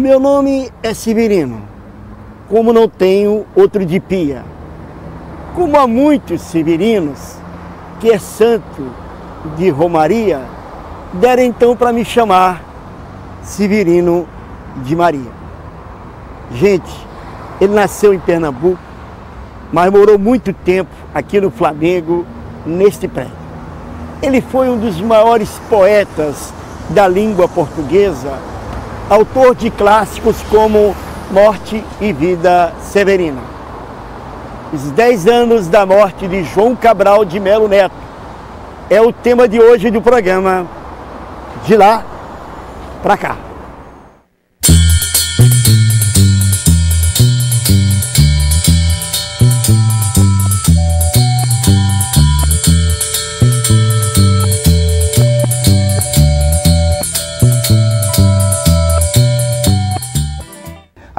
Meu nome é Severino, como não tenho outro de pia. Como há muitos severinos, que é santo de Romaria, deram então para me chamar Severino de Maria. Gente, ele nasceu em Pernambuco, mas morou muito tempo aqui no Flamengo, neste prédio. Ele foi um dos maiores poetas da língua portuguesa, autor de clássicos como Morte e Vida Severina. Os 10 anos da morte de João Cabral de Melo Neto é o tema de hoje do programa De Lá Pra Cá.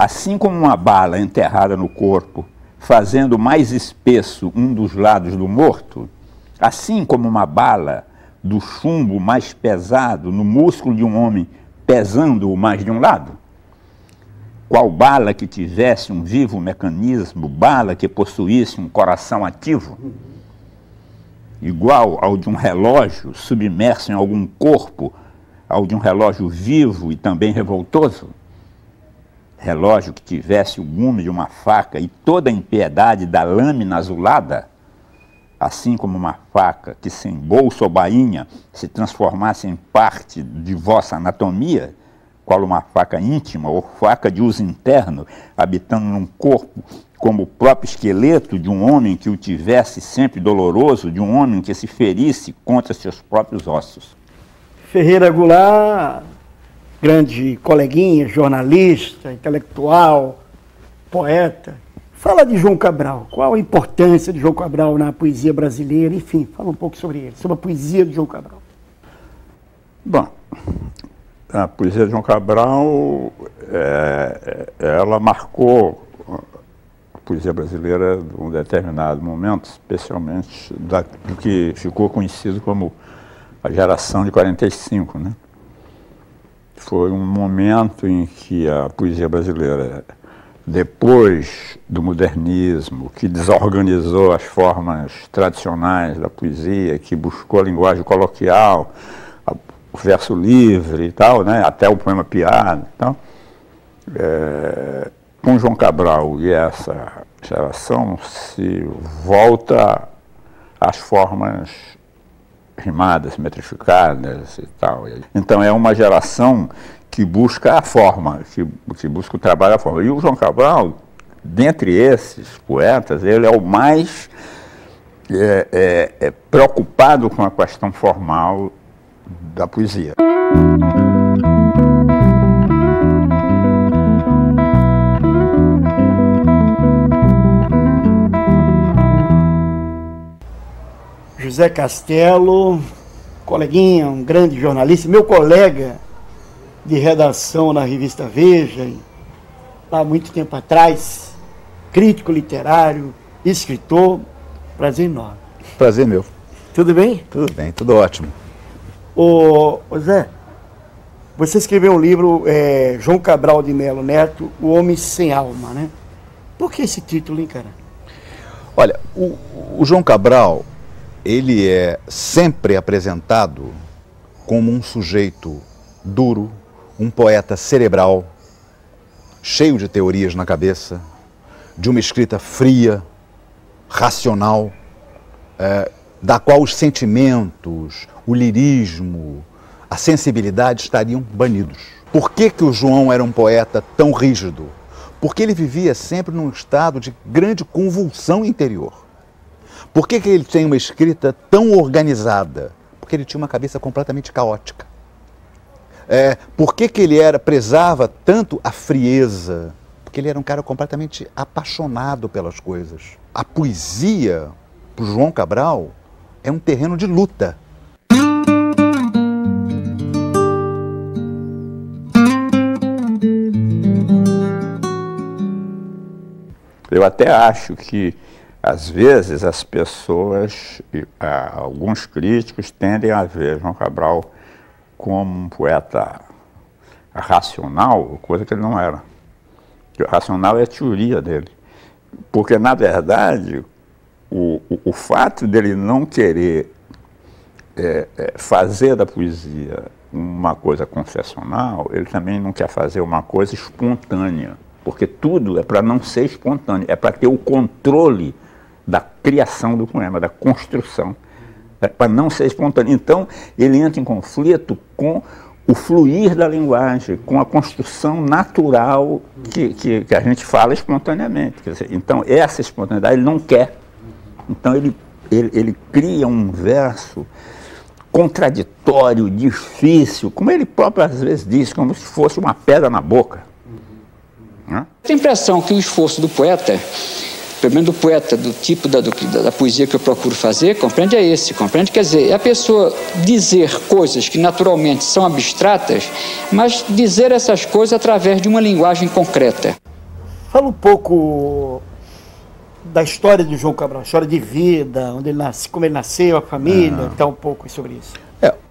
Assim como uma bala enterrada no corpo, fazendo mais espesso um dos lados do morto, assim como uma bala do chumbo mais pesado no músculo de um homem, pesando-o mais de um lado, qual bala que tivesse um vivo mecanismo, bala que possuísse um coração ativo, igual ao de um relógio submerso em algum corpo, ao de um relógio vivo e também revoltoso, relógio que tivesse o gume de uma faca e toda a impiedade da lâmina azulada, assim como uma faca que sem bolso ou bainha se transformasse em parte de vossa anatomia, qual uma faca íntima ou faca de uso interno, habitando num corpo como o próprio esqueleto de um homem que o tivesse sempre doloroso, de um homem que se ferisse contra seus próprios ossos. Ferreira Goulart, grande coleguinha, jornalista, intelectual, poeta. Fala de João Cabral, qual a importância de João Cabral na poesia brasileira, enfim, fala um pouco sobre ele, sobre a poesia de João Cabral. Bom, a poesia de João Cabral, ela marcou a poesia brasileira em um determinado momento, especialmente do que ficou conhecido como a geração de 45, né? Foi um momento em que a poesia brasileira, depois do modernismo, que desorganizou as formas tradicionais da poesia, que buscou a linguagem coloquial, o verso livre e tal, né, até o poema piada e tal, com João Cabral e essa geração se volta às formas rimadas, metrificadas e tal. Então é uma geração que busca a forma, que busca o trabalho da forma. E o João Cabral, dentre esses poetas, ele é o mais preocupado com a questão formal da poesia. José Castelo, coleguinha, um grande jornalista, meu colega de redação na revista Veja, há muito tempo atrás, crítico literário, escritor, prazer enorme. Prazer meu. Tudo bem? Tudo bem, tudo ótimo. Ô Zé, você escreveu um livro, João Cabral de Melo Neto, O Homem Sem Alma, né? Por que esse título, hein, cara? Olha, o João Cabral, ele é sempre apresentado como um sujeito duro, um poeta cerebral, cheio de teorias na cabeça, de uma escrita fria, racional, da qual os sentimentos, o lirismo, a sensibilidade estariam banidos. Por que o João era um poeta tão rígido? Porque ele vivia sempre num estado de grande convulsão interior. Por que ele tem uma escrita tão organizada? Porque ele tinha uma cabeça completamente caótica. Por que ele prezava tanto a frieza? Porque ele era um cara completamente apaixonado pelas coisas. A poesia, para o João Cabral, é um terreno de luta. Eu até acho que, às vezes, as pessoas, alguns críticos, tendem a ver João Cabral como um poeta racional, coisa que ele não era. O racional é a teoria dele. Porque, na verdade, o fato dele não querer fazer da poesia uma coisa concessional, ele também não quer fazer uma coisa espontânea. Porque tudo é para não ser espontâneo, é para ter o controle da criação do poema, da construção. É para não ser espontâneo. Então, ele entra em conflito com o fluir da linguagem, com a construção natural que a gente fala espontaneamente. Quer dizer, então, essa espontaneidade ele não quer. Então, ele cria um verso contraditório, difícil, como ele próprio às vezes diz, como se fosse uma pedra na boca. Tem a impressão que o esforço do poeta, pelo menos do poeta, do tipo da poesia que eu procuro fazer, compreende é esse, compreende? Quer dizer, é a pessoa dizer coisas que naturalmente são abstratas, mas dizer essas coisas através de uma linguagem concreta. Fala um pouco da história do João Cabral, história de vida, onde ele nasce, como ele nasceu, a família, então um pouco sobre isso.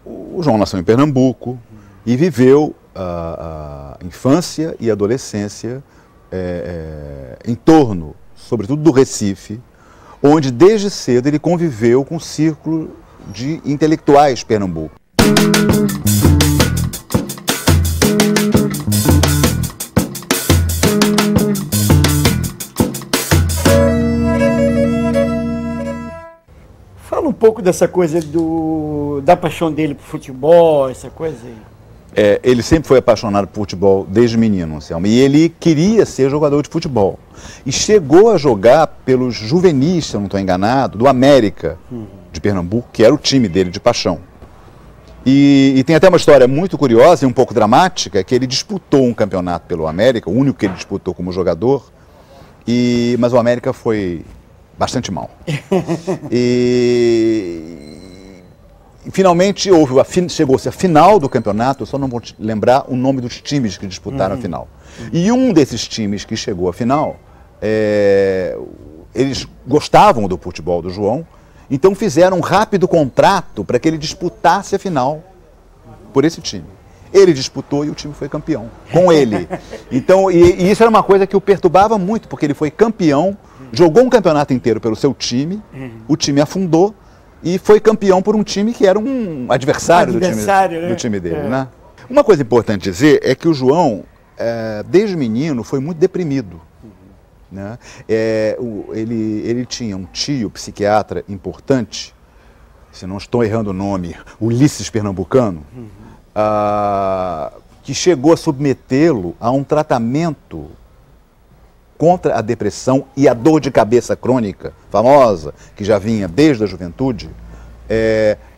O João nasceu em Pernambuco e viveu a infância e adolescência em torno, sobretudo, do Recife, onde desde cedo ele conviveu com o círculo de intelectuais Pernambuco. Fala um pouco dessa coisa da paixão dele por futebol, essa coisa aí. Ele sempre foi apaixonado por futebol desde menino, Anselmo, e ele queria ser jogador de futebol. E chegou a jogar pelos juvenis, se eu não estou enganado, do América de Pernambuco, que era o time dele de paixão. E tem até uma história muito curiosa e um pouco dramática, que ele disputou um campeonato pelo América, o único que ele disputou como jogador, mas o América foi bastante mal. Finalmente chegou-se a final do campeonato, eu só não vou lembrar o nome dos times que disputaram a final. E um desses times que chegou à final, eles gostavam do futebol do João, então fizeram um rápido contrato para que ele disputasse a final por esse time. Ele disputou e o time foi campeão, com ele. Então, e isso era uma coisa que o perturbava muito, porque ele foi campeão, jogou um campeonato inteiro pelo seu time, o time afundou, e foi campeão por um time que era um adversário do time dele. Né? Uma coisa importante dizer é que o João, desde menino, foi muito deprimido. Né? Ele tinha um tio psiquiatra importante, se não estou errando o nome, Ulisses Pernambucano, que chegou a submetê-lo a um tratamento contra a depressão e a dor de cabeça crônica, famosa, que já vinha desde a juventude,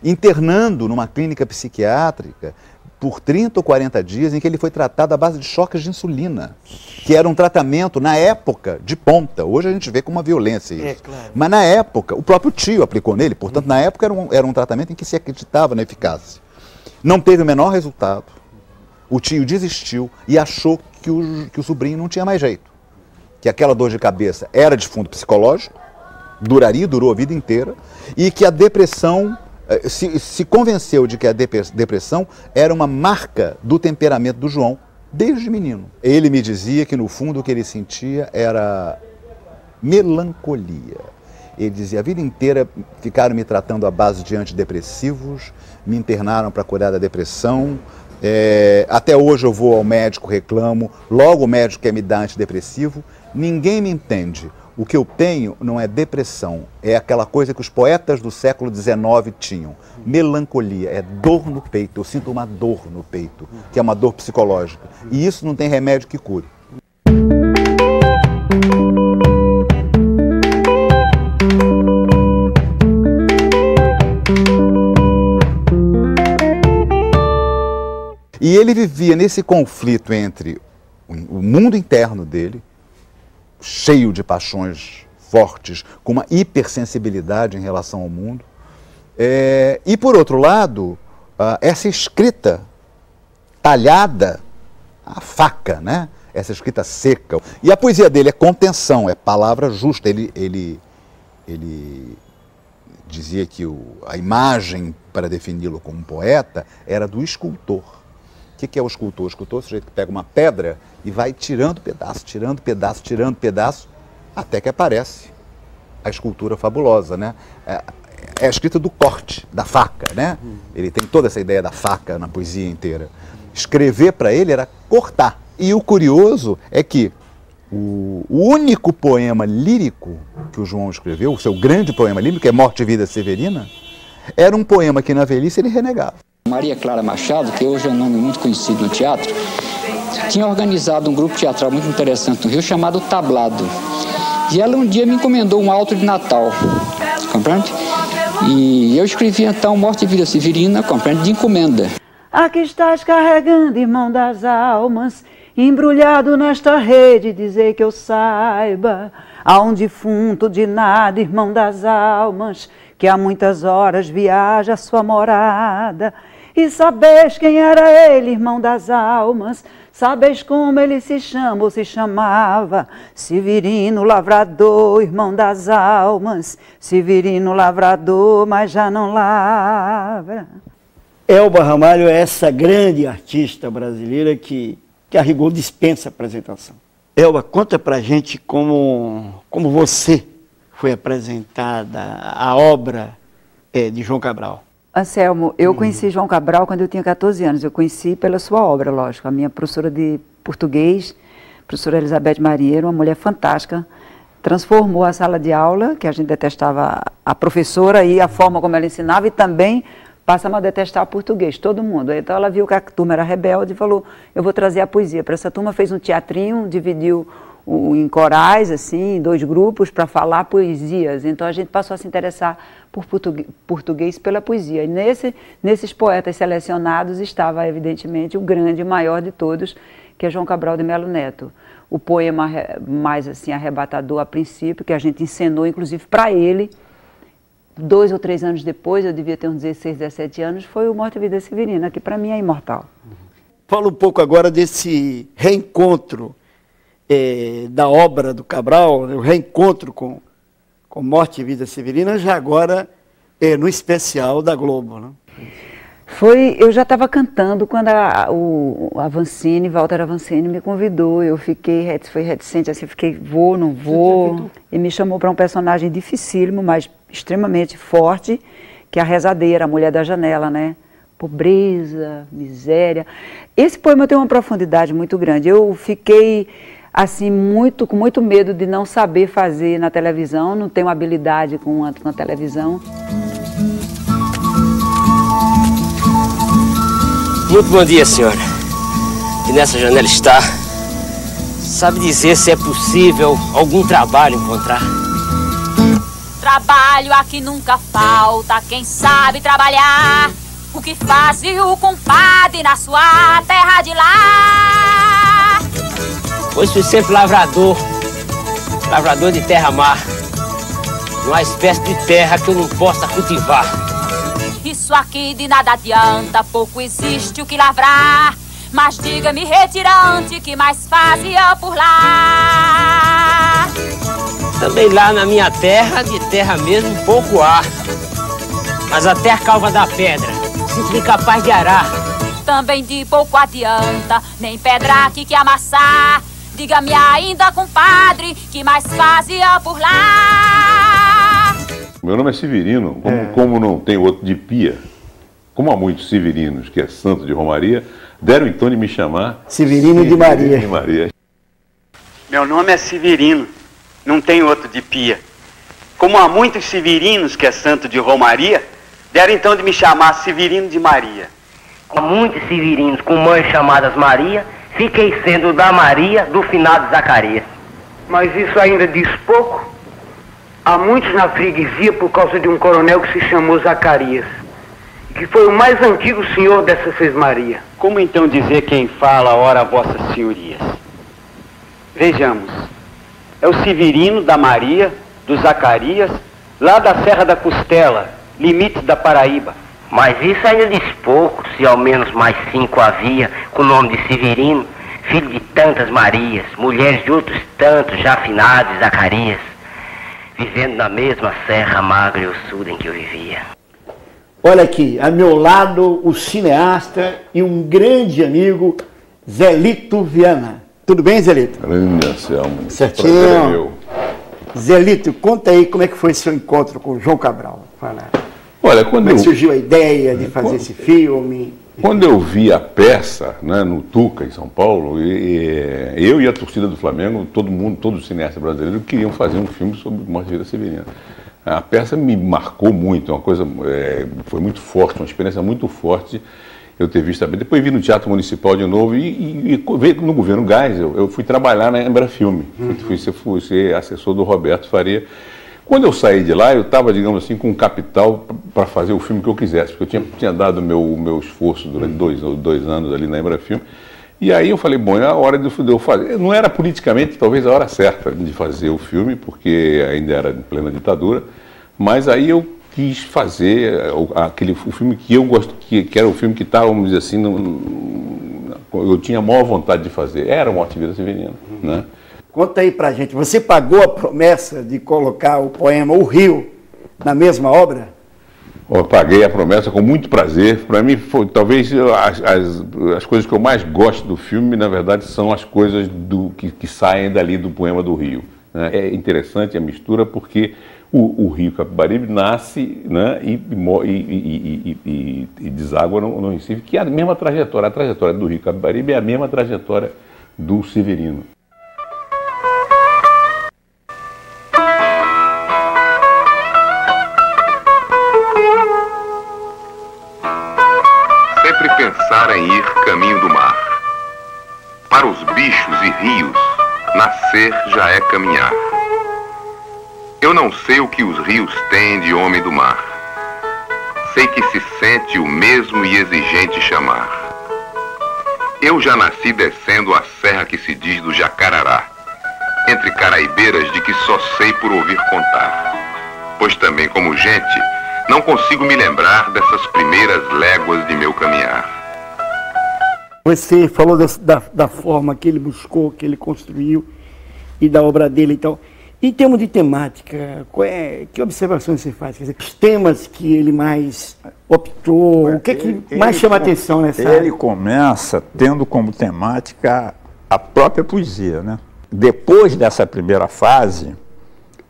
internando numa clínica psiquiátrica por 30 ou 40 dias, em que ele foi tratado à base de choques de insulina, que era um tratamento, na época, de ponta. Hoje a gente vê com uma violência isso. Claro. Mas na época, o próprio tio aplicou nele, portanto, na época era um tratamento em que se acreditava na eficácia. Não teve o menor resultado. O tio desistiu e achou que o sobrinho não tinha mais jeito. Que aquela dor de cabeça era de fundo psicológico, durou a vida inteira, e que a depressão, se convenceu de que a depressão era uma marca do temperamento do João, desde menino. Ele me dizia que no fundo o que ele sentia era melancolia. Ele dizia, a vida inteira ficaram me tratando à base de antidepressivos, me internaram para curar da depressão, até hoje eu vou ao médico, reclamo, logo o médico quer me dar antidepressivo, ninguém me entende. O que eu tenho não é depressão, é aquela coisa que os poetas do século XIX tinham, melancolia, é dor no peito, eu sinto uma dor no peito, que é uma dor psicológica, e isso não tem remédio que cure. E ele vivia nesse conflito entre o mundo interno dele, cheio de paixões fortes, com uma hipersensibilidade em relação ao mundo, e por outro lado, essa escrita talhada à faca, né? Essa escrita seca. E a poesia dele é contenção, é palavra justa. Ele dizia que a imagem para defini-lo como poeta era do escultor, O que é o escultor? O escultor é o sujeito que pega uma pedra e vai tirando pedaço, tirando pedaço, tirando pedaço, até que aparece a escultura fabulosa, né? É a escrita do corte, da faca, né? Ele tem toda essa ideia da faca na poesia inteira. Escrever para ele era cortar. E o curioso é que o único poema lírico que o João escreveu, o seu grande poema lírico, que é Morte e Vida Severina, era um poema que na velhice ele renegava. Maria Clara Machado, que hoje é um nome muito conhecido no teatro, tinha organizado um grupo teatral muito interessante no Rio chamado Tablado. E ela um dia me encomendou um auto de Natal, compreende? E eu escrevi então Morte e Vida Severina, compreende, de encomenda. Aqui estás carregando, irmão das almas, embrulhado nesta rede, dizer que eu saiba, há um defunto de nada, irmão das almas, que há muitas horas viaja a sua morada. E sabes quem era ele, irmão das almas, sabes como ele se chama ou se chamava? Severino Lavrador, irmão das almas, Severino Lavrador, mas já não lavra. Elba Ramalho é essa grande artista brasileira que a rigor dispensa apresentação. Elba, conta pra gente como você foi apresentada a obra de João Cabral. Anselmo, eu conheci João Cabral quando eu tinha 14 anos. Eu conheci pela sua obra, lógico. A minha professora de português, professora Elizabeth Marinheiro, uma mulher fantástica, transformou a sala de aula, que a gente detestava a professora e a forma como ela ensinava, e também passamos a detestar português, todo mundo. Então ela viu que a turma era rebelde e falou, eu vou trazer a poesia para essa turma. Fez um teatrinho, dividiu em corais, assim, em 2 grupos, para falar poesias. Então a gente passou a se interessar por português pela poesia. E nesses poetas selecionados estava, evidentemente, o grande, o maior de todos, que é João Cabral de Melo Neto. O poema mais assim, arrebatador a princípio, que a gente encenou, inclusive, para ele, 2 ou 3 anos depois, eu devia ter uns 16, 17 anos, foi o Morte e Vida Severina, que para mim é imortal. Fala um pouco agora desse reencontro da obra do Cabral, o reencontro com Morte e Vida Severina, já agora no especial da Globo, né? Eu já estava cantando quando Walter Avancini me convidou. Eu fui reticente, assim, vou, não vou. E me chamou para um personagem dificílimo, mas extremamente forte, que é a rezadeira, a mulher da janela, né? Pobreza, miséria. Esse poema tem uma profundidade muito grande. Eu fiquei assim, com muito medo de não saber fazer na televisão, não tenho habilidade com a televisão. Muito bom dia, senhora. E nessa janela está. Sabe dizer se é possível algum trabalho encontrar? Trabalho aqui nunca falta, quem sabe trabalhar. O que faz o compadre na sua terra de lá? Pois fui sempre lavrador de terra-mar. Não há espécie de terra que eu não possa cultivar. Isso aqui de nada adianta, pouco existe o que lavrar. Mas diga-me, retirante, que mais fazia por lá? Também lá na minha terra, de terra mesmo, pouco há. Mas até a calva da pedra, se fui capaz de arar. Também de pouco adianta, nem pedra aqui que amassar. Diga-me ainda, compadre, que mais fazia por lá? Meu nome é Severino, como não tem outro de pia, como há muitos severinos, que é santo de Romaria, deram então de me chamar Severino de Maria. Meu nome é Severino, não tem outro de pia. Como há muitos severinos, que é santo de Romaria, deram então de me chamar Severino de Maria. Há muitos severinos com mães chamadas Maria, fiquei sendo da Maria do finado Zacarias. Mas isso ainda diz pouco. Há muitos na freguesia por causa de um coronel que se chamou Zacarias, que foi o mais antigo senhor dessa Sesmaria. Como então dizer quem fala, ora, vossas senhorias? Vejamos, é o Severino da Maria, do Zacarias, lá da Serra da Costela, limite da Paraíba. Mas isso ainda diz pouco, se ao menos mais 5 havia, com o nome de Severino, filho de tantas Marias, mulheres de outros tantos já finados Zacarias, vivendo na mesma serra magra e ossuda em que eu vivia. Olha aqui, a meu lado, o cineasta e um grande amigo, Zelito Viana. Tudo bem, Zelito? Grande Anselmo. Certinho. Zelito, conta aí como é que foi seu encontro com o João Cabral. Fala. Olha, como é que surgiu a ideia de fazer esse filme? Quando eu vi a peça, né, no Tuca, em São Paulo, eu e a torcida do Flamengo, todo mundo, todos os cineastas brasileiros queriam fazer um filme sobre Morte de Vida Severina. A peça me marcou muito, uma coisa, foi muito forte, uma experiência muito forte eu ter visto a peça. Depois vi no Teatro Municipal de novo e no governo Gás, eu fui trabalhar na Embrafilme, fui ser assessor do Roberto Faria. Quando eu saí de lá, eu estava, digamos assim, com um capital para fazer o filme que eu quisesse, porque eu tinha dado meu esforço durante dois anos ali na Embrafilme. E aí eu falei, bom, é a hora de eu fazer. Não era politicamente, talvez, a hora certa de fazer o filme, porque ainda era em plena ditadura, mas aí eu quis fazer o filme que eu gosto, que era o filme que estava, vamos dizer assim, eu tinha a maior vontade de fazer. Era Morte de Vida Severina, né? Conta aí pra gente, você pagou a promessa de colocar o poema O Rio na mesma obra? Eu paguei a promessa com muito prazer. Para mim, talvez as coisas que eu mais gosto do filme, na verdade, são as coisas que saem dali do poema do Rio, né? É interessante a mistura porque o Rio Capibaribe nasce, né, e deságua no Recife, que é a mesma trajetória. A trajetória do Rio Capibaribe é a mesma trajetória do Severino. Pensar em ir caminho do mar. Para os bichos e rios, nascer já é caminhar. Eu não sei o que os rios têm de homem do mar. Sei que se sente o mesmo e exigente chamar. Eu já nasci descendo a serra que se diz do Jacarará, entre caraibeiras de que só sei por ouvir contar. Pois também, como gente, não consigo me lembrar dessas primeiras léguas de meu caminhar. Você falou da forma que ele buscou, que ele construiu e da obra dele e tal. Em termos de temática, que observações você faz? Quer dizer, os temas que ele mais optou, o que mais chama a atenção nessa área? Ele começa tendo como temática a própria poesia, né? Depois dessa primeira fase,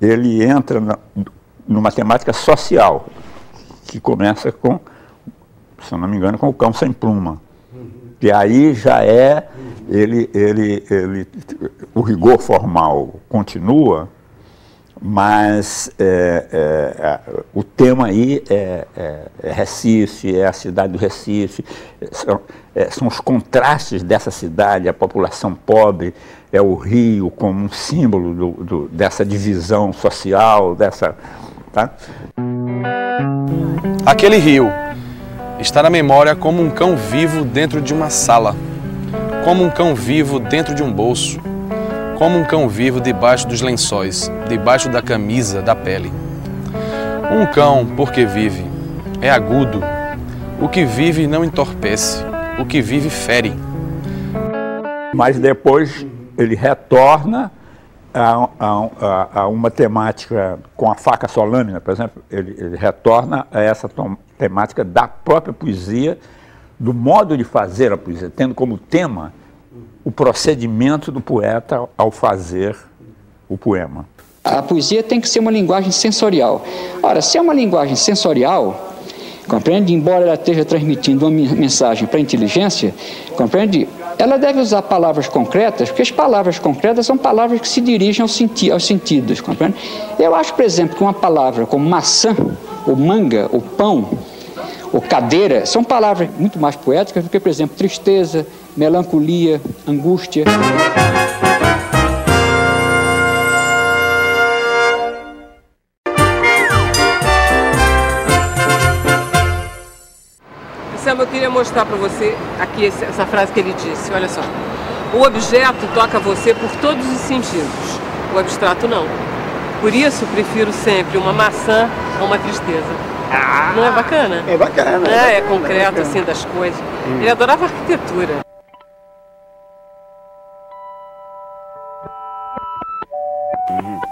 ele entra numa temática social, que começa com, se eu não me engano, com O Cão Sem Pluma. E aí já é, o rigor formal continua, mas o tema aí é Recife, é a cidade do Recife, são os contrastes dessa cidade, a população pobre, é o Rio como um símbolo dessa divisão social, tá? Aquele rio está na memória como um cão vivo dentro de uma sala, como um cão vivo dentro de um bolso, como um cão vivo debaixo dos lençóis, debaixo da camisa, da pele. Um cão, porque vive, é agudo. O que vive não entorpece, o que vive fere. Mas depois ele retorna a uma temática com a faca só lâmina, por exemplo, ele retorna a essa temática da própria poesia, do modo de fazer a poesia, tendo como tema o procedimento do poeta ao fazer o poema. A poesia tem que ser uma linguagem sensorial. Ora, se é uma linguagem sensorial, compreende? Embora ela esteja transmitindo uma mensagem para a inteligência, compreende? Ela deve usar palavras concretas, porque as palavras concretas são palavras que se dirigem aos sentidos, compreende? Eu acho, por exemplo, que uma palavra como maçã, ou manga, ou pão, ou cadeira, são palavras muito mais poéticas do que, por exemplo, tristeza, melancolia, angústia. Eu queria mostrar para você aqui essa frase que ele disse, olha só. O objeto toca você por todos os sentidos, o abstrato não. Por isso, prefiro sempre uma maçã a uma tristeza. Não é bacana? É bacana. É concreto, assim, das coisas. Ele adorava arquitetura.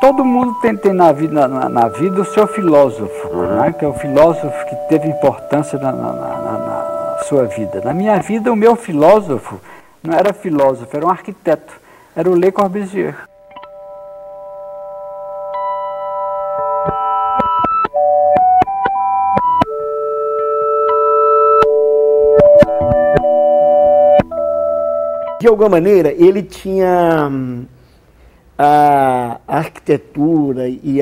Todo mundo tem na vida o seu filósofo, né? Que é o filósofo que teve importância na sua vida. Na minha vida, o meu filósofo não era filósofo, era um arquiteto, era o Le Corbusier. De alguma maneira, ele tinha a arquitetura e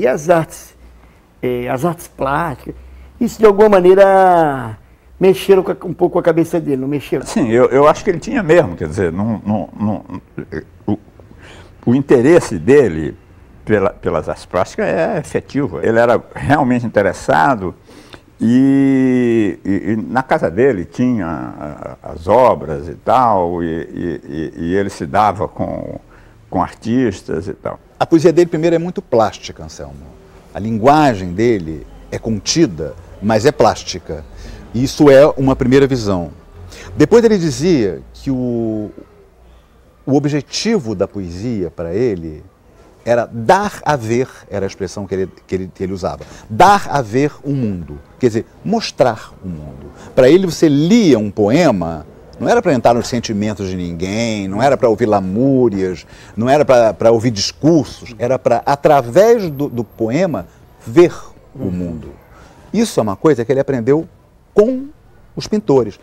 as artes plásticas. Isso, de alguma maneira, mexeram um pouco com a cabeça dele, não mexeram? Sim, eu acho que ele tinha mesmo, quer dizer, o interesse dele pelas artes plásticas é efetivo. Ele era realmente interessado. E na casa dele tinha as obras e tal, e ele se dava com artistas e tal. A poesia dele, primeiro, é muito plástica, Anselmo. A linguagem dele é contida, mas é plástica. Isso é uma primeira visão. Depois ele dizia que o objetivo da poesia para ele era dar a ver, era a expressão que ele usava, dar a ver o mundo, quer dizer, mostrar o mundo. Para ele, você lia um poema, não era para entrar nos sentimentos de ninguém, não era para ouvir lamúrias, não era para ouvir discursos, era para, através do poema, ver o mundo. Isso é uma coisa que ele aprendeu com os pintores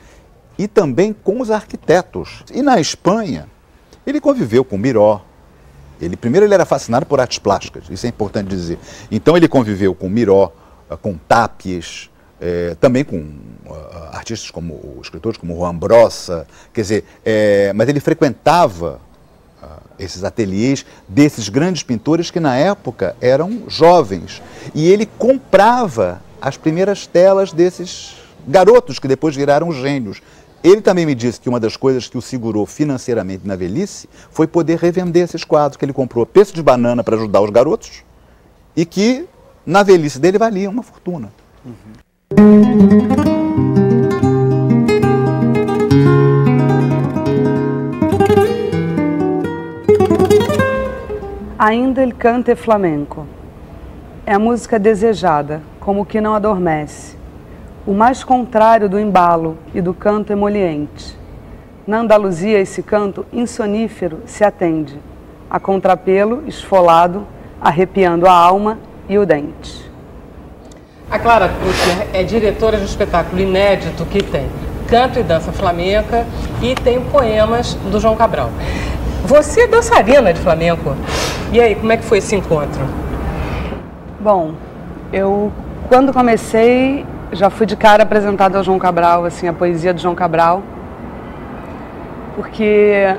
e também com os arquitetos. E na Espanha, ele conviveu com Miró. Primeiro ele era fascinado por artes plásticas, isso é importante dizer. Então ele conviveu com Miró, com Tàpies, também com artistas como escritores como Juan Brossa, quer dizer, mas ele frequentava esses ateliês desses grandes pintores que na época eram jovens. E ele comprava as primeiras telas desses garotos que depois viraram gênios. Ele também me disse que uma das coisas que o segurou financeiramente na velhice foi poder revender esses quadros, que ele comprou peço de banana para ajudar os garotos e que na velhice dele valia uma fortuna. Ainda ele canta flamenco. É a música desejada, como que não adormece. O mais contrário do embalo e do canto emoliente. Na Andaluzia, esse canto insonífero se atende, a contrapelo esfolado, arrepiando a alma e o dente. A Clara Crucier é diretora de um espetáculo inédito que tem canto e dança flamenca e tem poemas do João Cabral. Você é dançarina de flamenco. E aí, como é que foi esse encontro? Bom, eu, quando comecei, já fui de cara apresentada ao João Cabral, assim, a poesia do João Cabral, porque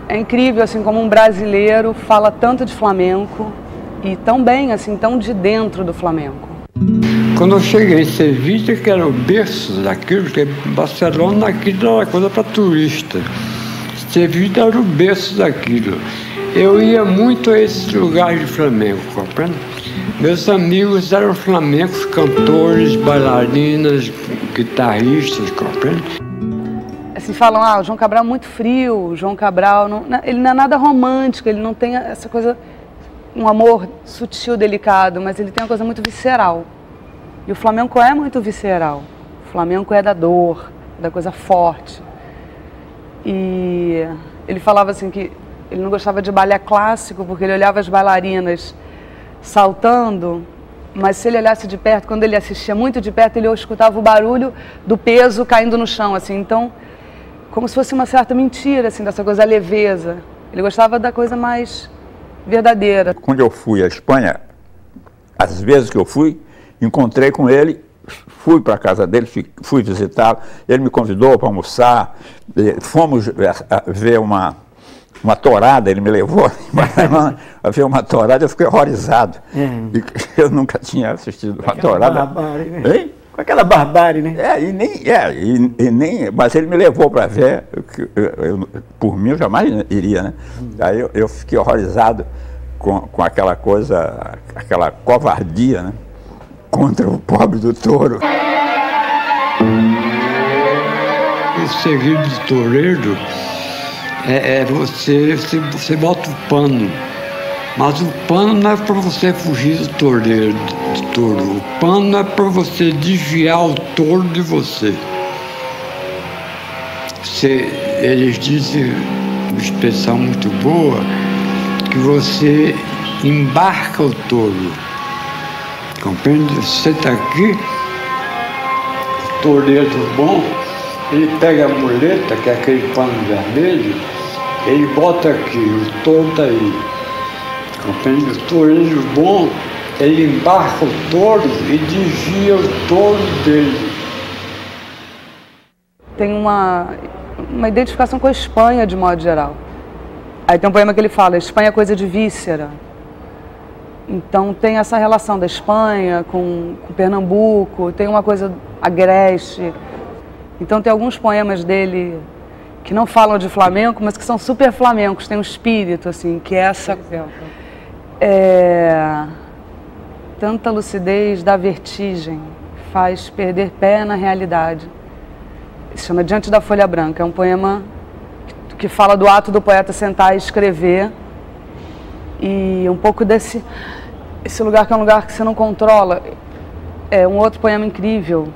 é incrível, assim, como um brasileiro fala tanto de flamenco e tão bem, assim, tão de dentro do flamenco. Quando eu cheguei em Sevilha, que era o berço daquilo, porque Barcelona aquilo era coisa para turista. Sevilha era o berço daquilo. Eu ia muito a esses lugares de flamenco, compreende? Meus amigos eram flamencos, cantores, bailarinas, guitarristas, compreende? Assim, falam, o João Cabral é muito frio, o João Cabral, ele não é nada romântico, ele não tem essa coisa, um amor sutil, delicado, mas ele tem uma coisa muito visceral. E o flamenco é muito visceral. O flamenco é da dor, da coisa forte. E ele falava assim que ele não gostava de balé clássico porque ele olhava as bailarinas saltando, mas se ele olhasse de perto, quando ele assistia muito de perto, ele escutava o barulho do peso caindo no chão, assim, então, como se fosse uma certa mentira, assim, dessa coisa leveza. Ele gostava da coisa mais verdadeira. Quando eu fui à Espanha, às vezes que eu fui, encontrei com ele, fui para a casa dele, fui visitá-lo, ele me convidou para almoçar, fomos ver uma tourada, ele me levou a ver uma tourada, eu fiquei horrorizado. Eu nunca tinha assistido uma tourada. Barbárie, com aquela barbárie, né? Mas ele me levou para ver, por mim eu jamais iria, né? Aí eu fiquei horrorizado com aquela coisa, aquela covardia, né? Contra o pobre do touro. O segredo do toureiro você bota o pano Mas o pano não é para você fugir do touro. O pano é para você desviar o touro de você. Eles dizem, uma expressão muito boa, que você embarca o touro. Compreende? Você está aqui, o toureiro bom, ele pega a muleta, que é aquele pano vermelho, ele bota aqui, o touro está aí. Compreende? O toureiro bom, ele embarca o touro e desvia o touro dele. Tem uma identificação com a Espanha, de modo geral. Aí tem um poema que ele fala, Espanha é coisa de víscera. Então tem essa relação da Espanha com Pernambuco, tem uma coisa agreste. Então tem alguns poemas dele que não falam de flamenco, mas que são super flamencos, tem um espírito, assim, que é essa... Tanta lucidez da vertigem faz perder pé na realidade. Se chama Diante da Folha Branca. É um poema que fala do ato do poeta sentar e escrever. E um pouco esse lugar que é um lugar que você não controla. É um outro poema incrível,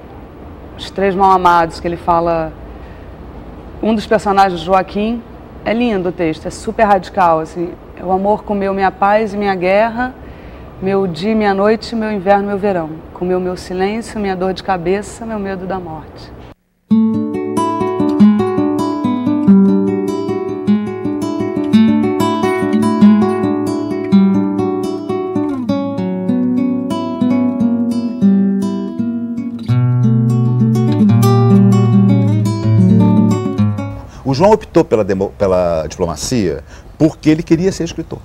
Os Três Mal-Amados, que ele fala... Um dos personagens, Joaquim, é lindo o texto, é super radical, assim. O amor comeu minha paz e minha guerra, meu dia e minha noite, meu inverno e meu verão. Comeu meu silêncio, minha dor de cabeça, meu medo da morte. O João optou pela diplomacia porque ele queria ser escritor.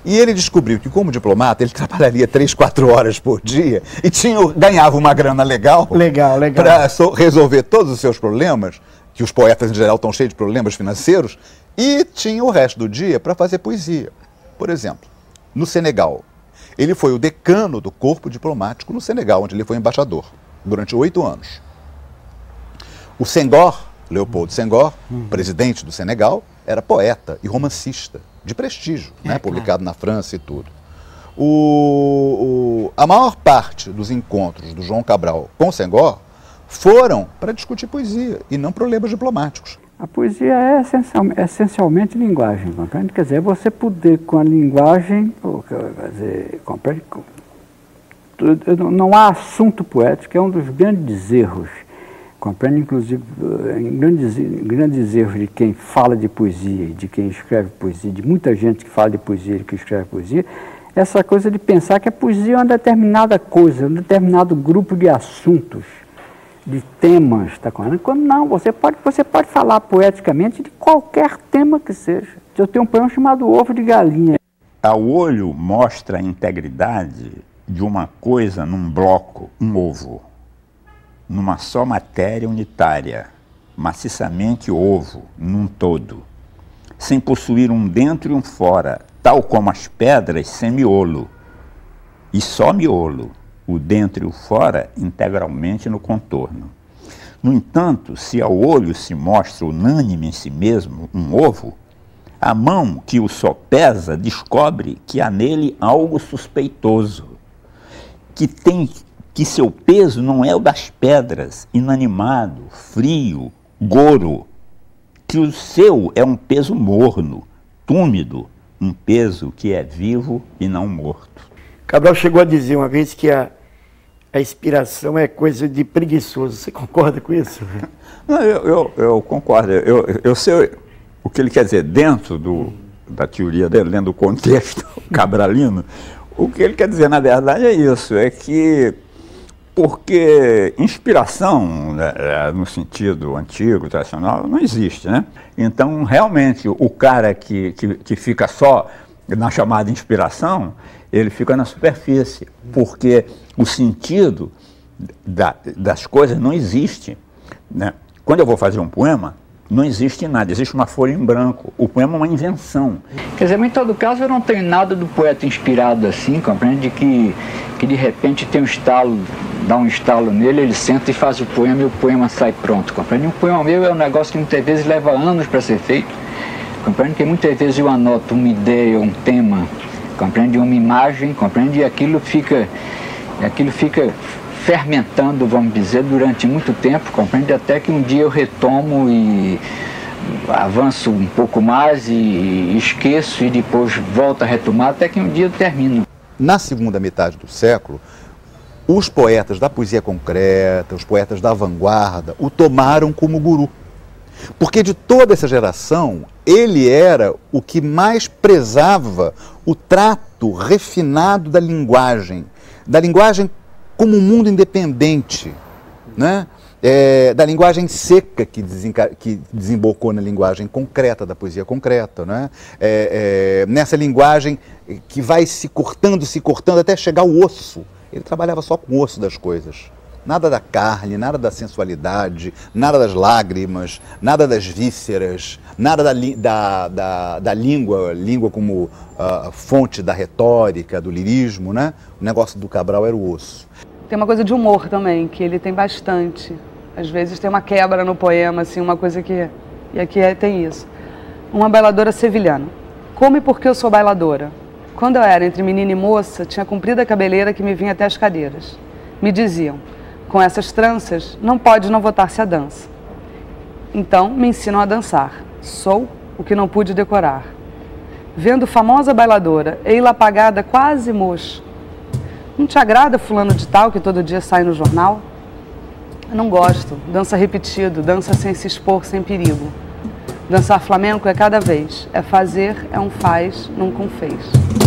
E ele descobriu que, como diplomata, ele trabalharia 3, 4 horas por dia e ganhava uma grana legal para resolver todos os seus problemas, que os poetas em geral estão cheios de problemas financeiros, e tinha o resto do dia para fazer poesia. Por exemplo, no Senegal, ele foi o decano do corpo diplomático no Senegal, onde ele foi embaixador, durante 8 anos. O Senghor, Leopoldo Senghor, presidente do Senegal, era poeta e romancista de prestígio, né, publicado na França e tudo. A maior parte dos encontros do João Cabral com o Senghor foram para discutir poesia e não problemas diplomáticos. A poesia é essencialmente linguagem, compreende? Quer dizer, você poder com a linguagem, quer dizer, compreende? Não há assunto poético, é um dos grandes erros. Compreende, inclusive, grandes erros de quem fala de poesia, de quem escreve poesia, de muita gente que fala de poesia e que escreve poesia, essa coisa de pensar que a poesia é uma determinada coisa, um determinado grupo de assuntos, de temas, tá compreendendo? Quando não, você pode falar poeticamente de qualquer tema que seja. Eu tenho um poema chamado Ovo de Galinha. O olho mostra a integridade de uma coisa num bloco, um ovo, numa só matéria unitária, maciçamente ovo, num todo, sem possuir um dentro e um fora, tal como as pedras sem miolo, e só miolo, o dentro e o fora integralmente no contorno. No entanto, se ao olho se mostra unânime em si mesmo um ovo, a mão que o sopesa descobre que há nele algo suspeitoso, que seu peso não é o das pedras, inanimado, frio, goro, que o seu é um peso morno, túmido, um peso que é vivo e não morto. Cabral chegou a dizer uma vez que a inspiração é coisa de preguiçoso. Você concorda com isso? Não, eu concordo. Eu sei o que ele quer dizer dentro da teoria dele, dentro do contexto cabralino. O que ele quer dizer, na verdade, é isso, é que porque inspiração, no sentido antigo, tradicional, não existe, né? Então, realmente, o cara que fica só na chamada inspiração, ele fica na superfície, porque o sentido das coisas não existe, né? Quando eu vou fazer um poema, não existe nada, existe uma folha em branco. O poema é uma invenção. Quer dizer, mas em todo caso eu não tenho nada do poeta inspirado assim, compreende? Que de repente tem um estalo, dá um estalo nele, ele senta e faz o poema e o poema sai pronto, compreende? Um poema meu é um negócio que muitas vezes leva anos para ser feito, compreende? Que muitas vezes eu anoto uma ideia, um tema, compreende? Uma imagem, compreende? E aquilo fica fermentando, vamos dizer, durante muito tempo, compreende? Até que um dia eu retomo e avanço um pouco mais e esqueço e depois volto a retomar até que um dia eu termino. Na segunda metade do século, os poetas da poesia concreta, os poetas da vanguarda, o tomaram como guru. Porque de toda essa geração, ele era o que mais prezava o trato refinado da linguagem como um mundo independente, né? Da linguagem seca que desembocou na linguagem concreta, da poesia concreta, né? Nessa linguagem que vai se cortando até chegar ao osso. Ele trabalhava só com o osso das coisas. Nada da carne, nada da sensualidade, nada das lágrimas, nada das vísceras, nada da língua como fonte da retórica, do lirismo, né? O negócio do Cabral era o osso. Tem uma coisa de humor também, que ele tem bastante. Às vezes tem uma quebra no poema, assim, uma coisa que... E aqui tem isso. Uma bailadora sevilhana. Como e por que eu sou bailadora? Quando eu era entre menina e moça, tinha comprida a cabeleira que me vinha até as cadeiras. Me diziam, com essas tranças, não pode não voltar-se à dança. Então, me ensinam a dançar. Sou o que não pude decorar. Vendo famosa bailadora, ei-la apagada, quase moço. Não te agrada fulano de tal que todo dia sai no jornal? Eu não gosto. Dança repetido, dança sem se expor, sem perigo. Dançar flamenco é cada vez. É fazer, é um faz, nunca um fez.